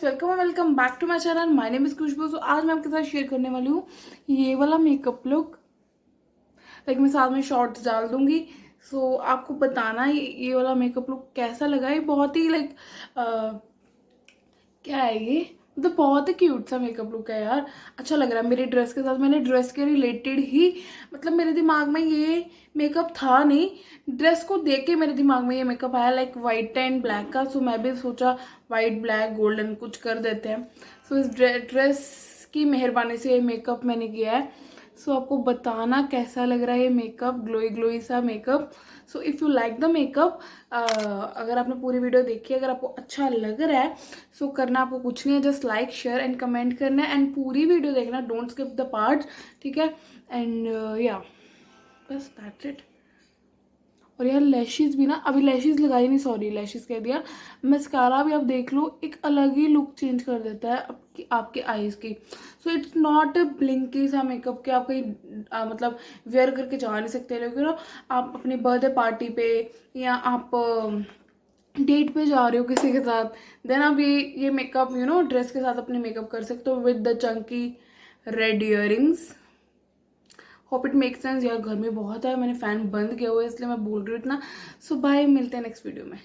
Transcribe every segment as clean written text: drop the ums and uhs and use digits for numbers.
Welcome और welcome back to my channel. My name is Khushboo. So आज मैं आपके साथ शेयर करने वाली हूँ ये वाला मेकअप लुक। लाइक मैं साथ में शॉर्ट्स डाल दूंगी। सो आपको बताना ये वाला मेकअप लुक कैसा लगा। ये बहुत ही लाइक क्या है ये, मतलब बहुत ही क्यूट सा मेकअप लुक है यार। अच्छा लग रहा है मेरी ड्रेस के साथ। मैंने ड्रेस के रिलेटेड ही, मतलब मेरे दिमाग में ये मेकअप था नहीं, ड्रेस को देख के मेरे दिमाग में ये मेकअप आया लाइक वाइट एंड ब्लैक का। सो मैं भी सोचा वाइट ब्लैक गोल्डन कुछ कर देते हैं। सो इस ड्रेस की मेहरबानी से ये मेकअप मैंने किया है। सो आपको बताना कैसा लग रहा है ये मेकअप, ग्लोई ग्लोई सा makeup. So if you like the makeup, अगर आपने पूरी वीडियो देखी, अगर आपको अच्छा लग रहा है, सो करना आपको कुछ नहीं है, just like share and comment करना है एंड पूरी वीडियो देखना, डोंट स्किप द पार्ट, ठीक है। एंड या बस दैट्स इट। और यार लैशेस भी ना, अभी लैशेस लगाई नहीं, सॉरी लैशेस कह दिया, मस्कारा भी आप देख लो, एक अलग ही लुक चेंज कर देता है आपके आईज की। सो इट्स नॉट ब्लिंकी सा मेकअप कि आप कहीं मतलब वेयर करके जा नहीं सकते, लेकिन आप अपनी बर्थडे पार्टी पे या आप डेट पे जा रहे हो किसी के साथ, देन आप ये मेकअप ड्रेस के साथ अपने मेकअप कर सकते हो with the Chunky red earrings. Hope it make sense. यार गर्मी बहुत है, मैंने फैन बंद किया हुआ है इसलिए मैं बोल रही हूँ इतना। सो बाय, मिलते हैं नेक्स्ट वीडियो में।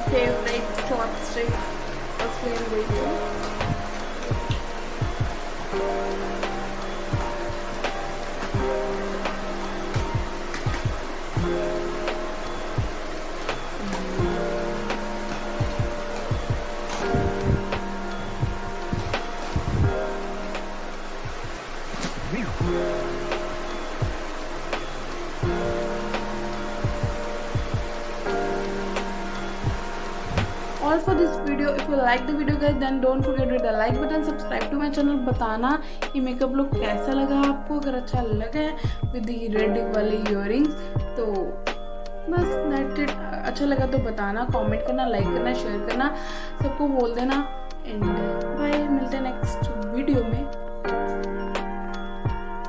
फेवरेट लिपस्टिक उसके लिए गई हूँ। All for this video. If you like the video guys, then don't forget to hit the like button, subscribe to my channel। बताना ये मेकअप लुक कैसा लगा आपको। अगर अच्छा लगा है विद दी रेड वाले इयररिंग्स तो बस दैट इट। अच्छा लगा तो बताना, कमेंट करना, लाइक करना, शेयर करना, सबको बोल देना। एंड बाय, मिलते हैं नेक्स्ट वीडियो में।